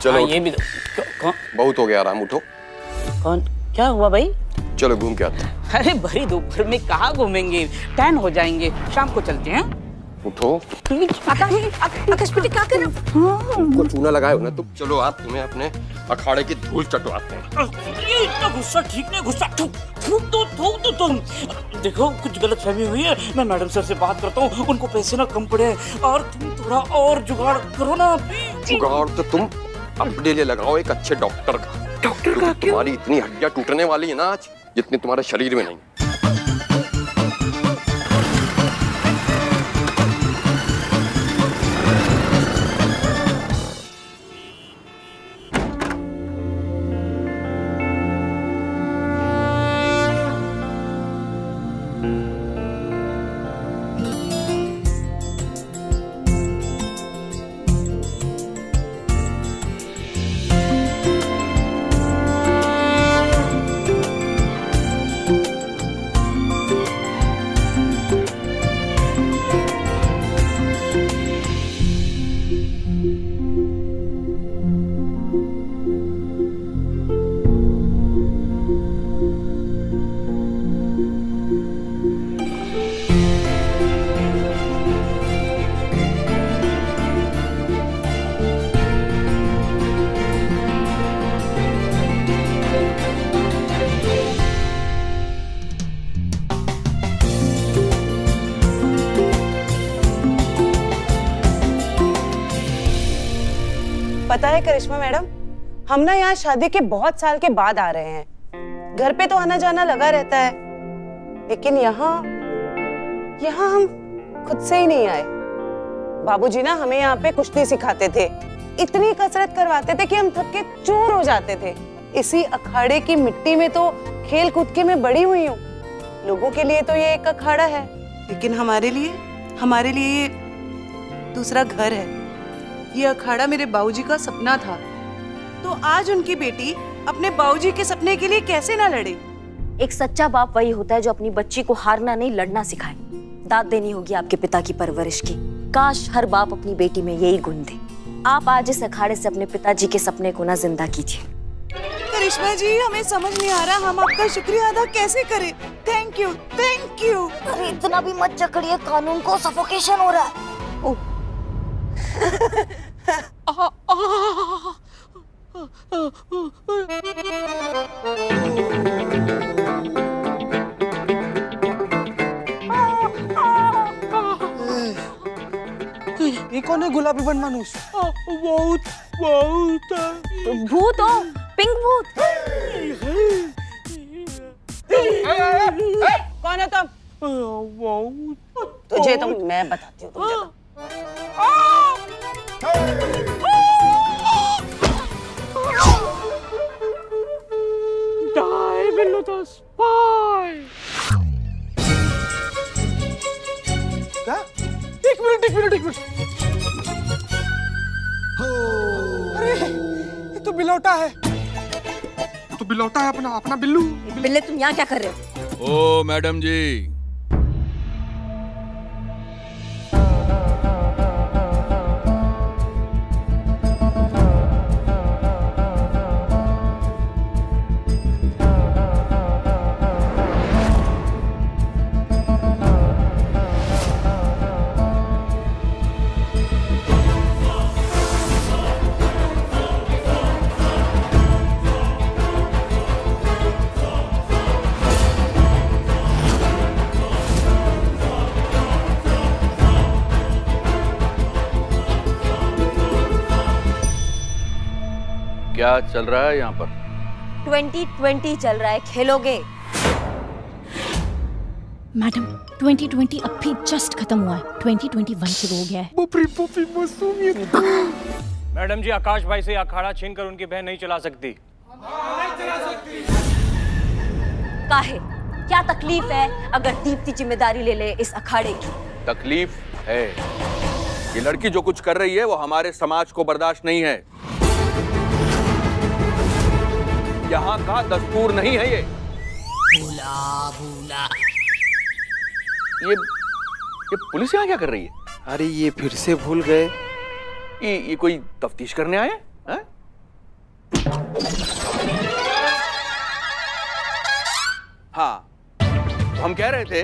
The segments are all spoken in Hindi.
चलो ये भी कौन? बहुत हो गया आराम, उठो। कौन? क्या हुआ भाई? चलो घूम के आते हैं। अरे भरी दोपहर में कहाँ घूमेंगे, टैन हो जाएंगे, शाम को चलते हैं। उठो। आकाश बेटे क्या कर रहे हो? तुमको चूना लगाए हो ना तुम। चलो आप तुम्हें अपने अखाड़े की धूल चटवाते हैं। ये इतना गुस्सा ठीक नहीं, गुस्सा थूक दो तुम। देखो कुछ गलत फहमी हुई है, मैं मैडम सर से बात करता हूँ, उनको पैसे ना कम पड़े और तुम थोड़ा और जुगाड़ करो ना। जुगाड़ तो तुम अपने लिए लगाओ एक अच्छे डॉक्टर का। डॉक्टर का? क्यों? तुम्हारी इतनी हड्डियां टूटने वाली है ना आज, जितनी तुम्हारे शरीर में नहीं। पता है करिश्मा मैडम, हम ना यहाँ शादी के बहुत साल के बाद आ रहे हैं। घर पे तो आना जाना लगा रहता है, लेकिन यहाँ हम खुद से ही नहीं आए। बाबूजी ना हमें यहाँ पे कुश्ती सिखाते थे, इतनी कसरत करवाते थे कि हम थक के चूर हो जाते थे। इसी अखाड़े की मिट्टी में तो खेल कूद के मैं बड़ी हुई हूँ। लोगों के लिए तो ये एक अखाड़ा है, लेकिन हमारे लिए ये दूसरा घर है। ये अखाड़ा मेरे बाबूजी का सपना था, तो आज उनकी बेटी अपने बाबूजी के सपने के लिए कैसे ना लड़े। एक सच्चा बाप वही होता है जो अपनी बच्ची को हारना नहीं लड़ना सिखाए। दाद देनी होगी आपके पिता की परवरिश की। काश हर बाप अपनी बेटी में यही गुण दे। आप आज इस अखाड़े से अपने पिताजी के सपने को ना जिंदा कीजिए। करिश्मा जी, हमें समझ नहीं आ रहा हम आपका शुक्रिया अदा कैसे करें। Thank you, thank you. अरे इतना भी मत जकड़िए, कानून को सफोकेशन हो रहा है। ये कौन है गुलाबी बन मानुस? बहुत भूत हो, पिंक भूत। कौन है तुम? तुझे तो मैं बताती हूँ, तुम जाओ। Die below the spy. क्या? एक मिनट। अरे ये तो बिलौटा है। अपना बिल्लू। बिल्ले तुम यहाँ क्या कर रहे हो? ओ मैडम जी, क्या चल रहा है यहाँ पर? 2020 चल रहा है, खेलोगे? मैडम 2020 अब भी जस्ट खत्म हुआ है, 2021 शुरू हो गया है। मैडम जी, आकाश भाई से अखाड़ा छीनकर उनकी बहन नहीं चला सकती। काहे? क्या तकलीफ है अगर दीप्ति जिम्मेदारी ले ले इस अखाड़े की? तकलीफ है। ये लड़की जो कुछ कर रही है वो हमारे समाज को बर्दाश्त नहीं है। यहाँ का दस्तूर नहीं है ये। भूला। ये पुलिस यहाँ क्या कर रही है? अरे ये फिर से भूल गए। ये कोई तफ्तीश करने आए हैं? हाँ, हम कह रहे थे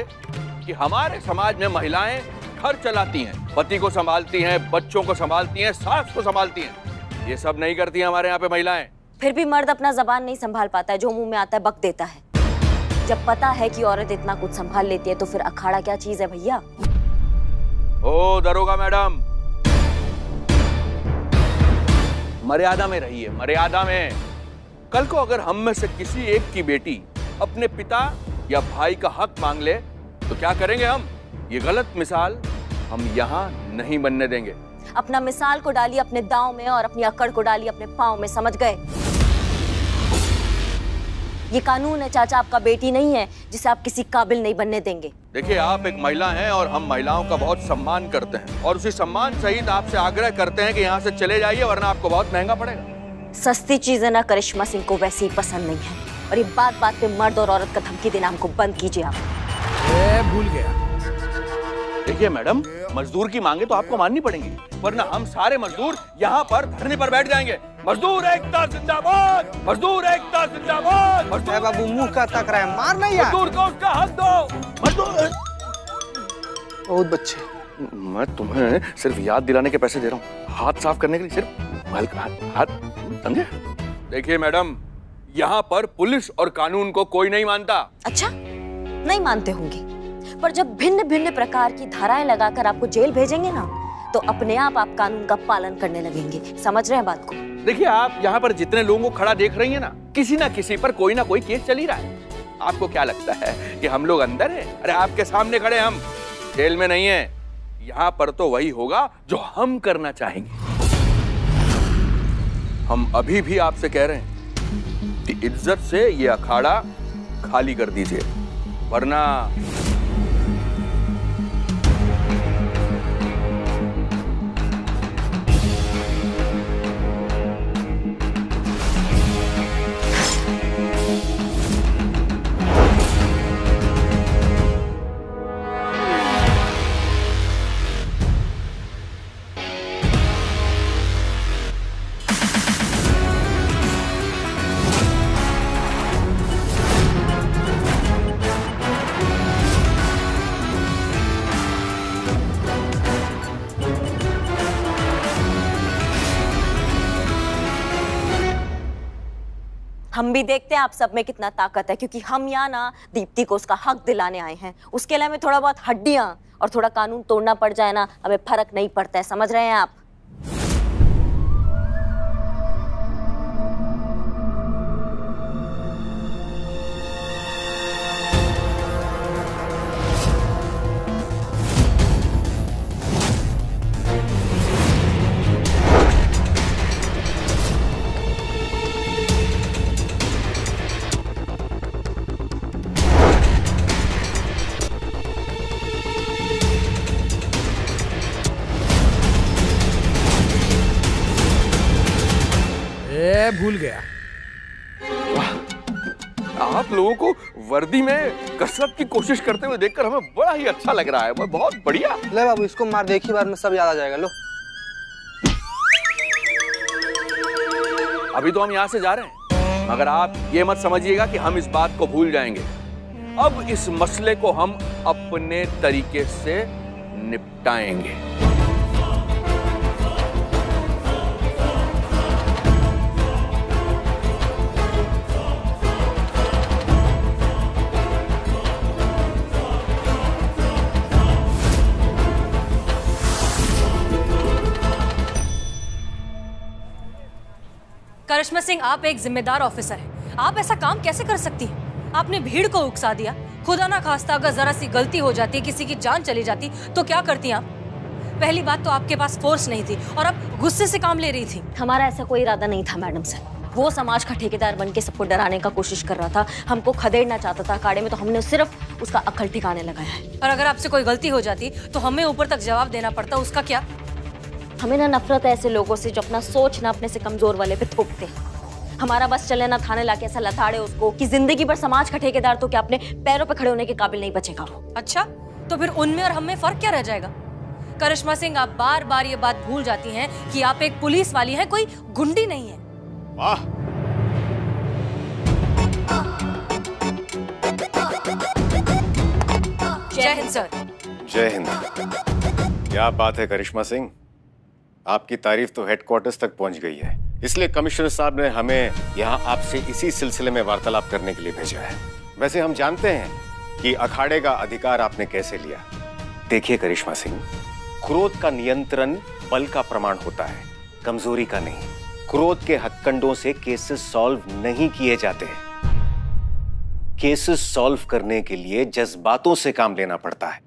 कि हमारे समाज में महिलाएं घर चलाती हैं, पति को संभालती हैं, बच्चों को संभालती हैं, सास को संभालती हैं। ये सब नहीं करती हैं हमारे यहाँ पे महिलाएं। फिर भी मर्द अपना जबान नहीं संभाल पाता है, जो मुंह में आता है बक देता है। जब पता है कि औरत इतना कुछ संभाल लेती है तो फिर अखाड़ा क्या चीज है भैया? ओ दरोगा मैडम, मर्यादा में रहिए, मर्यादा में। कल को अगर हम में से किसी एक की बेटी अपने पिता या भाई का हक मांग ले तो क्या करेंगे हम? ये गलत मिसाल हम यहाँ नहीं बनने देंगे। अपना मिसाल को डालिए अपने दांव में और अपनी अकड़ को डालिए अपने पांव में, समझ गए? ये कानून है चाचा, आपका बेटी नहीं है जिसे आप किसी काबिल नहीं बनने देंगे। देखिए, आप एक महिला हैं और हम महिलाओं का बहुत सम्मान करते हैं और उसी सम्मान सहित आपसे आग्रह करते हैं कि यहाँ से चले जाइए, वरना आपको बहुत महंगा पड़ेगा। सस्ती चीजें ना करिश्मा सिंह को वैसे ही पसंद नहीं है, और ये बात बात पे मर्द और औरत का धमकी देना हमको बंद कीजिए आप। भूल गया। देखिए मैडम, मजदूर की मांगे तो आपको माननी पड़ेंगी, वरना हम सारे मजदूर यहाँ पर धरने पर बैठ जाएंगे। मजदूर एकता जिंदाबाद, मजदूर एकता जिंदाबाद। मजदूर बाबू मुंह का तक रहा है, मार नहीं यार। मजदूर को उसका हक दो। मजदूर बहुत बच्चे, मैं तुम्हें सिर्फ याद दिलाने के पैसे दे रहा हूँ, हाथ साफ करने के लिए सिर्फ हाथ, समझे? देखिए मैडम, यहाँ पर पुलिस और कानून को कोई नहीं मानता। अच्छा, नहीं मानते होंगे, पर जब भिन्न भिन्न प्रकार की धाराएं लगाकर आपको जेल भेजेंगे ना, तो अपने आप कानून का पालन करने लगेंगे। समझ रहे हैं बात को? देखिए, आप यहाँ पर जितने लोगों को खड़ा देख रही हैं ना किसी पर कोई ना कोई केस चल ही रहा है। आपको क्या लगता है कि हम लोग अंदर हैं? अरे आपके सामने खड़े, हम जेल में नहीं हैं। यहाँ पर तो वही होगा जो हम करना चाहेंगे। हम अभी भी आपसे कह रहे हैं कि इज्जत से ये अखाड़ा खाली कर दीजिए, वरना हम भी देखते हैं आप सब में कितना ताकत है, क्योंकि हम यहाँ ना दीप्ति को उसका हक दिलाने आए हैं। उसके लिए हमें थोड़ा बहुत हड्डियां और थोड़ा कानून तोड़ना पड़ जाए ना, हमें फर्क नहीं पड़ता है। समझ रहे हैं आप? भूल गया। आप लोगों को वर्दी में कसरत की कोशिश करते हुए देखकर हमें बड़ा ही अच्छा लग रहा है। बहुत बढ़िया। ले बाबू, इसको मार, देखी बार में सब याद आ जाएगा। लो, अभी तो हम यहाँ से जा रहे हैं, मगर आप ये मत समझिएगा कि हम इस बात को भूल जाएंगे। अब इस मसले को हम अपने तरीके से निपटाएंगे। करिश्मा सिंह, आप एक जिम्मेदार ऑफिसर हैं। आप ऐसा काम कैसे कर सकती हैं? आपने भीड़ को उकसा दिया। खुदा ना खास्ता अगर जरा सी गलती हो जाती, किसी की जान चली जाती, तो क्या करती आप? पहली बात तो आपके पास फोर्स नहीं थी और अब गुस्से से काम ले रही थी। हमारा ऐसा कोई इरादा नहीं था मैडम सर। वो समाज का ठेकेदार बन के सबको डराने का कोशिश कर रहा था, हमको खदेड़ना चाहता था अखाड़े में, तो हमने सिर्फ उसका अकल ठिकाने लगाया है। और अगर आपसे कोई गलती हो जाती तो हमें ऊपर तक जवाब देना पड़ता, उसका क्या? हमें ना नफरत है ऐसे लोगों से जो अपना सोच ना अपने से कमजोर वाले पे थोपते हैं। हमारा बस चले ना थाने लाके ऐसा लताड़े उसको कि जिंदगी भर समाज का ठेकेदार तो क्या अपने पैरों पे खड़े होने के काबिल नहीं बचेगा वो। अच्छा, तो फिर उनमें और हम में फर्क क्या रह जाएगा? करिश्मा सिंह, आप बार बार ये बात भूल जाती हैं कि आप एक पुलिस वाली हैं, कोई गुंडी नहीं है। वाह, जय हिंद सर। जय हिंद। क्या बात है करिश्मा सिंह, आपकी तारीफ तो हेडक्वार्टर्स तक पहुंच गई है, इसलिए कमिश्नर साहब ने हमें यहाँ आपसे इसी सिलसिले में वार्तालाप करने के लिए भेजा है। वैसे हम जानते हैं कि अखाड़े का अधिकार आपने कैसे लिया। देखिए करिश्मा सिंह, क्रोध का नियंत्रण बल का प्रमाण होता है, कमजोरी का नहीं। क्रोध के हथकंडों से केसेस सॉल्व नहीं किए जाते। केसेस सॉल्व करने के लिए जज्बातों से काम लेना पड़ता है।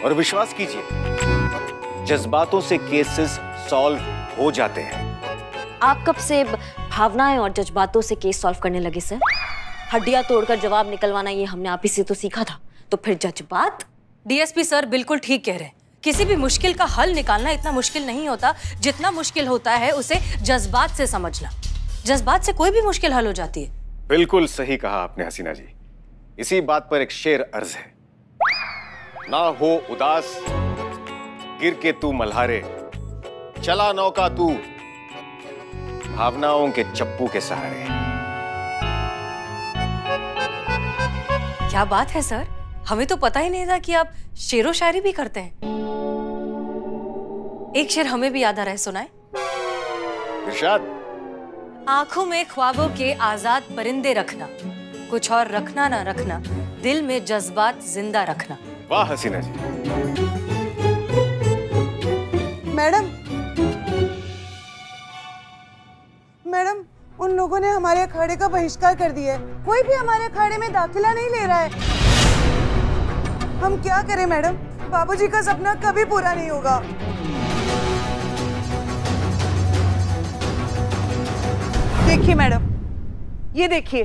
और विश्वास कीजिए, जज्बातों से केसेस सॉल्व हो जाते हैं। आप कब से भावनाएं और जज्बातों से केस सॉल्व करने लगे सर? हड्डियां तोड़कर जवाब निकलवाना ये हमने आप ही से तो सीखा था, तो फिर जज्बात? डीएसपी सर बिल्कुल ठीक कह रहे हैं। किसी भी मुश्किल का हल निकालना इतना मुश्किल नहीं होता जितना मुश्किल होता है उसे जज्बात से समझना। जज्बात से कोई भी मुश्किल हल हो जाती है। बिल्कुल सही कहा आपने हसीना जी। इसी बात पर एक शेर अर्ज है, ना हो उदास गिर के तू मल्हारे, चला नौका तू भावनाओं के चप्पू के सहारे। क्या बात है सर, हमें तो पता ही नहीं था कि आप शेरो शायरी भी करते हैं। एक शेर हमें भी याद आ रहा है, सुनाए। इरशाद। आंखों में ख्वाबों के आजाद परिंदे रखना, कुछ और रखना ना रखना, दिल में जज्बात जिंदा रखना। वाह हसीना जी। मैडम, मैडम, उन लोगों ने हमारे अखाड़े का बहिष्कार कर दिया है। कोई भी हमारे अखाड़े में दाखिला नहीं ले रहा है। हम क्या करें मैडम? बाबूजी का सपना कभी पूरा नहीं होगा। देखिए मैडम, ये देखिए,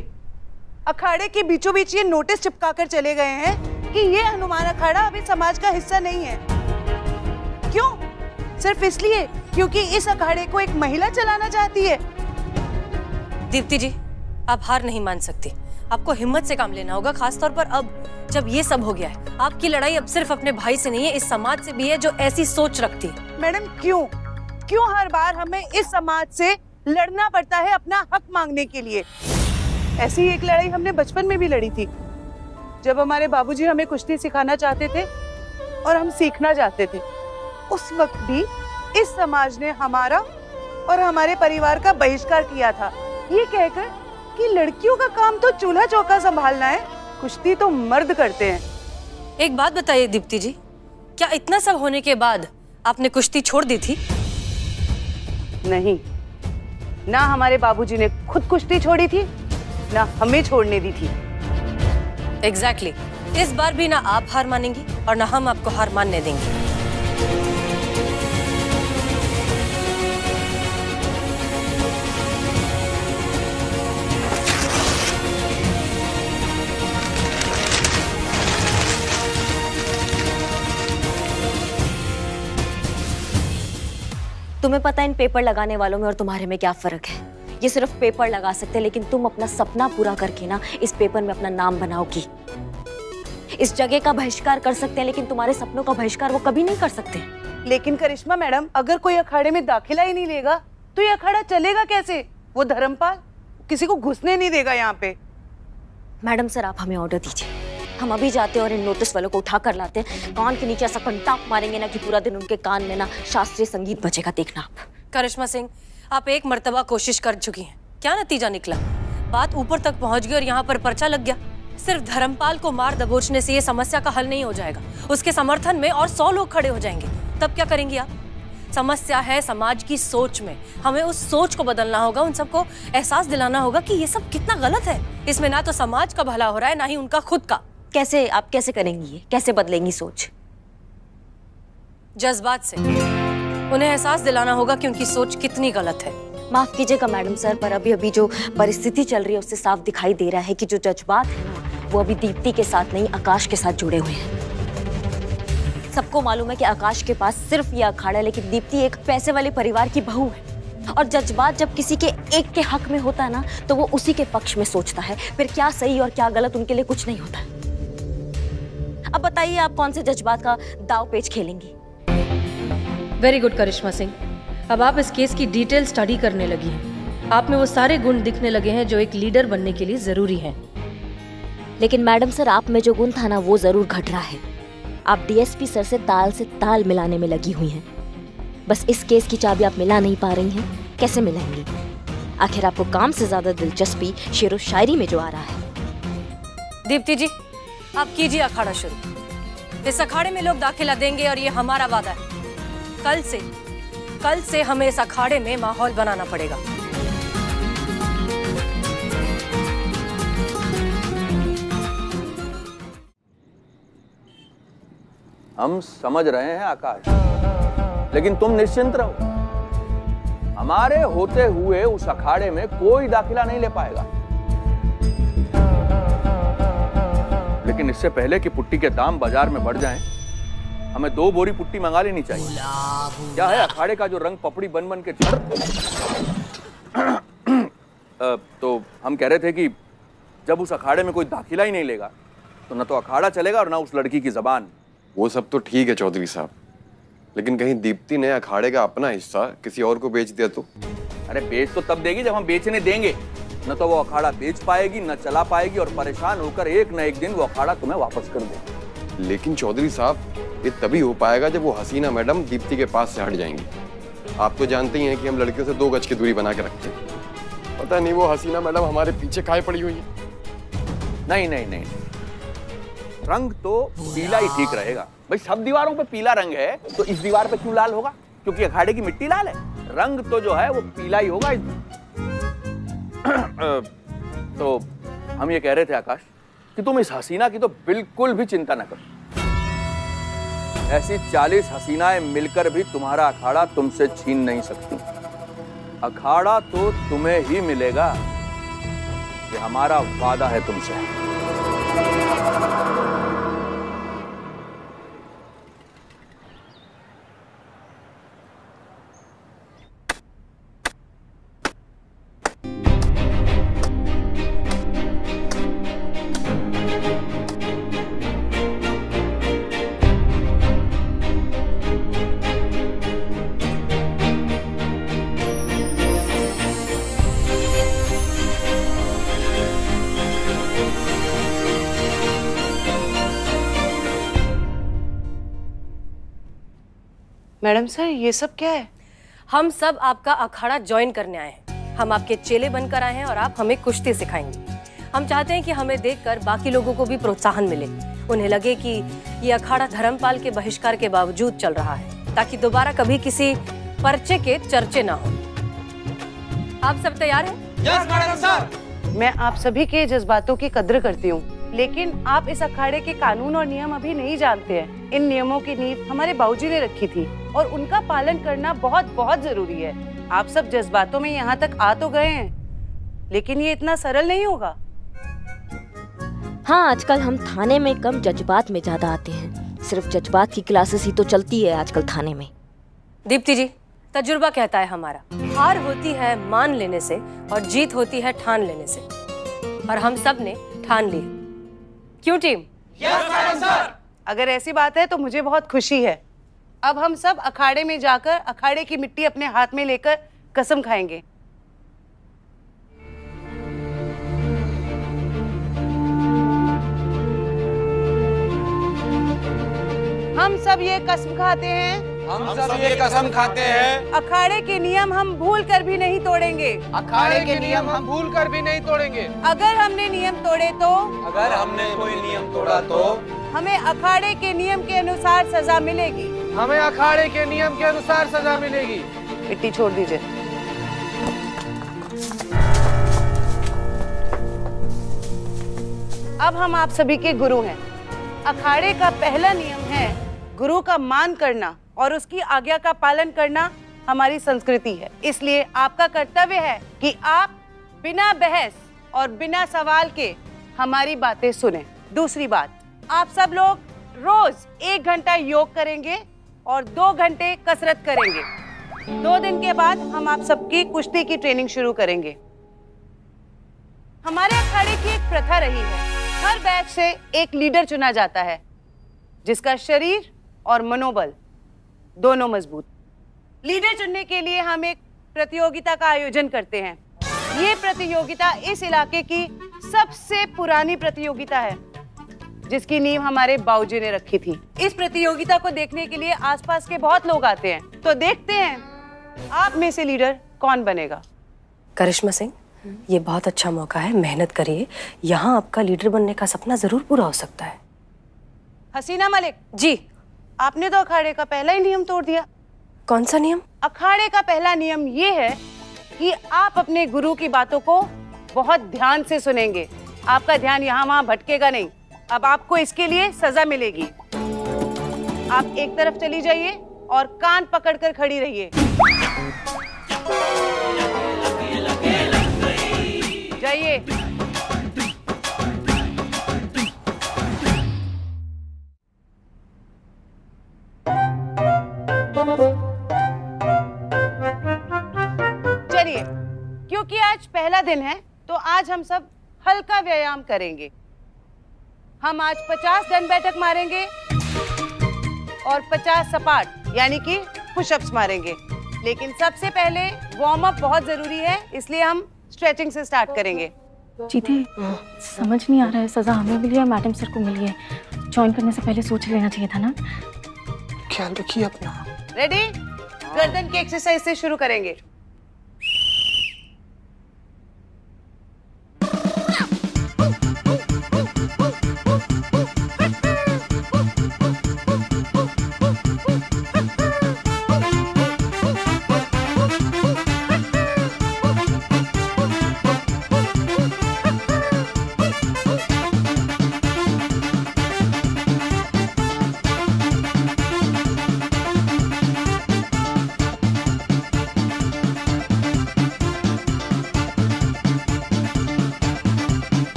अखाड़े के बीचों बीच ये नोटिस चिपका कर चले गए हैं कि ये हनुमान अखाड़ा अभी समाज का हिस्सा नहीं है। क्यों? सिर्फ इसलिए क्योंकि इस अखाड़े को एक महिला चलाना चाहती है। दीप्ति जी, आप हार नहीं मान सकती। आपको हिम्मत से काम लेना होगा, खासतौर पर अब जब ये सब हो गया है। आपकी लड़ाई अब सिर्फ अपने भाई से नहीं है, इस समाज से भी है जो ऐसी सोच रखती है। मैडम, क्यों हर बार हमें इस समाज से लड़ना पड़ता है अपना हक मांगने के लिए? ऐसी एक लड़ाई हमने बचपन में भी लड़ी थी, जब हमारे बाबूजी हमें कुश्ती सिखाना चाहते थे और हम सीखना चाहते थे। उस वक्त भी इस समाज ने हमारा और हमारे परिवार का बहिष्कार किया था, ये कहकर कि लड़कियों का काम तो चूल्हा चौका संभालना है, कुश्ती तो मर्द करते हैं। एक बात बताइए दीप्ति जी, क्या इतना सब होने के बाद आपने कुश्ती छोड़ दी थी? नहीं, ना हमारे बाबूजी ने खुद कुश्ती छोड़ी थी, ना हमें छोड़ने दी थी। एग्जैक्टली। इस बार भी ना आप हार मानेंगी और ना हम आपको हार मानने देंगे। तुम्हें पता है इन पेपर लगाने वालों में और तुम्हारे में क्या फर्क है? ये सिर्फ पेपर लगा सकते हैं, लेकिन तुम अपना सपना पूरा करके ना इस पेपर में अपना नाम बनाओगी। इस जगह का बहिष्कार कर सकते हैं, लेकिन तुम्हारे सपनों का बहिष्कार वो कभी नहीं कर सकते। लेकिन करिश्मा मैडम, अगर कोई अखाड़े में दाखिला ही नहीं लेगा तो ये अखाड़ा चलेगा कैसे? वो धर्मपाल किसी को घुसने नहीं देगा यहाँ पे। मैडम सर, आप हमें ऑर्डर दीजिए, हम अभी जाते हैं और इन नोटिस वालों को उठा कर लाते हैं। कान के नीचे ऐसा कंटाप मारेंगे ना कि पूरा दिन उनके कान में ना शास्त्रीय संगीत बजेगा, देखना आप। करिश्मा सिंह, आप एक मर्तबा कोशिश कर चुकी हैं, क्या नतीजा निकला? बात ऊपर तक पहुंच गई और यहाँ पर पर्चा लग गया। सिर्फ धर्मपाल को मार दबोचने से ये समस्या का हल नहीं हो जाएगा, उसके समर्थन में और 100 लोग खड़े हो जाएंगे। तब क्या करेंगी आप? समस्या है समाज की सोच में, हमें उस सोच को बदलना होगा। उन सबको एहसास दिलाना होगा कि ये सब कितना गलत है। इसमें ना तो समाज का भला हो रहा है, ना ही उनका खुद का। कैसे? आप कैसे करेंगी ये? कैसे बदलेंगी सोच? जज्बात से। उन्हें एहसास दिलाना होगा कि उनकी सोच कितनी गलत है। माफ कीजिएगा मैडम सर, पर अभी अभी जो परिस्थिति चल रही है उससे साफ दिखाई दे रहा है कि जो जज्बात है ना, वो अभी दीप्ति के साथ नहीं, आकाश के साथ जुड़े हुए हैं। सबको मालूम है कि आकाश के पास सिर्फ ये अखाड़ा है, लेकिन दीप्ति एक पैसे वाले परिवार की बहू है। और जज्बात जब किसी के एक के हक में होता है ना, तो वो उसी के पक्ष में सोचता है। फिर क्या सही और क्या गलत उनके लिए कुछ नहीं होता। अब बताइए, आप कौन से जज्बात का दाव पेच खेलेंगी? वेरी गुड करिश्मा सिंह, अब आप इस केस की डिटेल स्टडी करने लगी हैं। आप में वो सारे गुण दिखने लगे हैं जो एक लीडर बनने के लिए जरूरी हैं। लेकिन मैडम सर, आप में जो गुण था ना, वो जरूर घट रहा है। आप डीएसपी सर से ताल मिलाने में लगी हुई हैं। बस इस केस की चाबी आप मिला नहीं पा रही हैं। कैसे मिलाएंगी? आखिर आपको काम से ज्यादा दिलचस्पी शेरो शायरी में जो आ रहा है। दीप्ति जी, आप कीजिए अखाड़ा शुरू। इस अखाड़े में लोग दाखिला देंगे और ये हमारा वादा है। कल से हमें इस अखाड़े में माहौल बनाना पड़ेगा। हम समझ रहे हैं आकाश, लेकिन तुम निश्चिंत रहो, हमारे होते हुए उस अखाड़े में कोई दाखिला नहीं ले पाएगा। लेकिन इससे पहले कि पुट्टी के दाम बाजार में बढ़ जाएं, हमें 2 बोरी पुट्टी मंगा लेनी चाहिए। क्या है, अखाड़े का जो रंग पपड़ी बन बन के झड़ तो हम कह रहे थे कि जब उस अखाड़े में कोई दाखिला ही नहीं लेगा तो न तो अखाड़ा चलेगा और न उस लड़की की जबान। वो सब तो ठीक है चौधरी साहब, लेकिन कहीं दीप्ति ने अखाड़े का अपना हिस्सा किसी और को बेच दिया तो? अरे बेच तो तब देगी जब हम बेचने देंगे। न तो वो अखाड़ा बेच पाएगी, न चला पाएगी, और परेशान होकर एक न एक दिन वो अखाड़ा तुम्हें वापस कर देगी। लेकिन चौधरी साहब, ये तभी हो पाएगा जब वो हसीना मैडम दीप्ति के पास से हट जाएंगी। आप तो जानते ही हैं कि हम लड़कियों से 2 गज की दूरी बना के रखते हैं। पता नहीं वो हसीना मैडम हमारे पीछे काहे पड़ी हुई है। नहीं, रंग तो पीला ही ठीक रहेगा। भाई सब दीवारों पे पीला रंग है तो इस दीवार पे क्यों लाल होगा? क्योंकि अखाड़े की मिट्टी लाल है। रंग तो जो है वो पीला ही होगा। तो हम ये कह रहे थे आकाश कि तुम इस हसीना की तो बिल्कुल भी चिंता न करो। ऐसी 40 हसीनाएं मिलकर भी तुम्हारा अखाड़ा तुमसे छीन नहीं सकती। अखाड़ा तो तुम्हें ही मिलेगा, ये हमारा वादा है तुमसे। मैडम सर, ये सब क्या है? हम सब आपका अखाड़ा ज्वाइन करने आए हैं। हम आपके चेले बनकर आए हैं और आप हमें कुश्ती सिखाएंगे। हम चाहते हैं कि हमें देखकर बाकी लोगों को भी प्रोत्साहन मिले, उन्हें लगे कि ये अखाड़ा धर्मपाल के बहिष्कार के बावजूद चल रहा है, ताकि दोबारा कभी किसी पर्चे के चर्चे ना हो। आप सब तैयार हैं? Yes madam sir. मैं आप सभी के जज्बातों की कद्र करती हूँ, लेकिन आप इस अखाड़े के कानून और नियम अभी नहीं जानते हैं। इन नियमों की नींव हमारे बाबूजी ने रखी थी और उनका पालन करना बहुत बहुत जरूरी है। आप सब जज्बातों में यहाँ तक आ तो गए हैं, लेकिन ये इतना सरल नहीं होगा। हाँ, आजकल हम थाने में कम जज्बात में ज्यादा आते हैं। सिर्फ जज्बात की क्लासेस ही तो चलती है आजकल थाने में। दीप्ति जी, तजुर्बा कहता है हमारा, हार होती है मान लेने से और जीत होती है ठान लेने से, और हम सब ने ठान ली। क्यों टीम? Yes madam sir. अगर ऐसी बात है तो मुझे बहुत खुशी है। अब हम सब अखाड़े में जाकर अखाड़े की मिट्टी अपने हाथ में लेकर कसम खाएंगे। हम सब ये कसम खाते हैं, हम सब ये कसम खाते हैं, अखाड़े के नियम हम भूल कर भी नहीं तोड़ेंगे। अखाड़े के नियम हम भूल कर भी नहीं तोड़ेंगे। अगर हमने नियम तोड़े तो, अगर हमने कोई नियम तोड़ा तो हमें अखाड़े के नियम के अनुसार सजा मिलेगी। हमें अखाड़े के नियम के अनुसार सजा मिलेगी। मिट्टी छोड़ दीजिए। अब हम आप सभी के गुरु हैं। अखाड़े का पहला नियम है गुरु का मान करना और उसकी आज्ञा का पालन करना हमारी संस्कृति है। इसलिए आपका कर्तव्य है कि आप बिना बहस और बिना सवाल के हमारी बातें सुने। दूसरी बात, आप सब लोग रोज 1 घंटा योग करेंगे और 2 घंटे कसरत करेंगे। 2 दिन के बाद हम आप सबकी कुश्ती की ट्रेनिंग शुरू करेंगे। हमारे अखाड़े की एक प्रथा रही है, हर बैच से एक लीडर चुना जाता है जिसका शरीर और मनोबल दोनों मजबूत। लीडर चुनने के लिए हम एक प्रतियोगिता का आयोजन करते हैं। ये प्रतियोगिता इस इलाके की सबसे पुरानी प्रतियोगिता है, जिसकी नींव हमारे बाबूजी ने रखी थी। इस प्रतियोगिता को देखने के लिए आसपास के बहुत लोग आते हैं, तो देखते हैं आप में से लीडर कौन बनेगा। करिश्मा सिंह, ये बहुत अच्छा मौका है, मेहनत करिए। यहाँ आपका लीडर बनने का सपना जरूर पूरा हो सकता है। हसीना मलिक जी। आपने तो अखाड़े का पहला ही नियम तोड़ दिया। कौन सा नियम? अखाड़े का पहला नियम ये है कि आप अपने गुरु की बातों को बहुत ध्यान से सुनेंगे। आपका ध्यान यहाँ वहाँ भटकेगा नहीं। अब आपको इसके लिए सजा मिलेगी। आप एक तरफ चली जाइए और कान पकड़कर खड़ी रहिए। जाइए। चलिए, क्योंकि आज पहला दिन है तो आज हम सब हल्का व्यायाम करेंगे। हम आज 50 दंड बैठक मारेंगे और 50 सपाट यानी कि पुशअप्स मारेंगे। लेकिन सबसे पहले वार्म अप बहुत जरूरी है, इसलिए हम स्ट्रेचिंग से स्टार्ट करेंगे। जीते, समझ नहीं आ रहा है, सजा हमें मिली है मैडम सर को मिली है। ज्वाइन करने से पहले सोच लेना चाहिए था ना। ख्याल रखिए अपना। रेडी? गर्दन की एक्सरसाइज से शुरू करेंगे।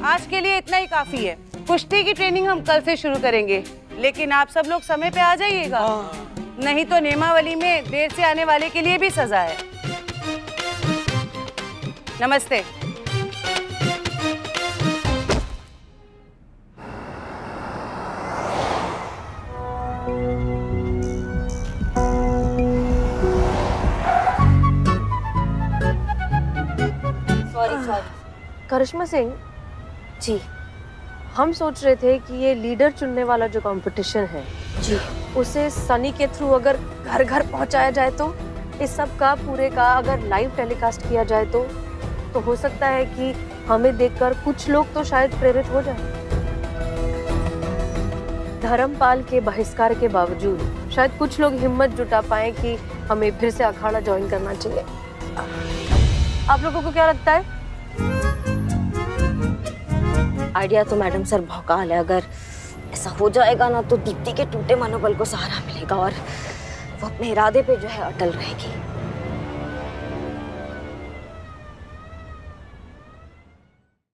आज के लिए इतना ही काफी है। कुश्ती की ट्रेनिंग हम कल से शुरू करेंगे, लेकिन आप सब लोग समय पे आ जाइएगा, नहीं तो नियमावली में देर से आने वाले के लिए भी सजा है। नमस्ते। करिश्मा सिंह जी, हम सोच रहे थे कि ये लीडर चुनने वाला जो कंपटीशन है जी, उसे सनी के थ्रू अगर घर घर पहुंचाया जाए तो इस सब का पूरे का अगर लाइव टेलीकास्ट किया जाए तो हो सकता है कि हमें देखकर कुछ लोग तो शायद प्रेरित हो जाए। धर्मपाल के बहिष्कार के बावजूद शायद कुछ लोग हिम्मत जुटा पाए कि हमें फिर से अखाड़ा ज्वाइन करना चाहिए। आप लोगों को क्या लगता है? आइडिया तो मैडम सर भौकाल है। अगर ऐसा हो जाएगा ना तो दीप्ति के टूटे मनोबल को सहारा मिलेगा और वो अपने इरादे पे जो है अटल रहेगी।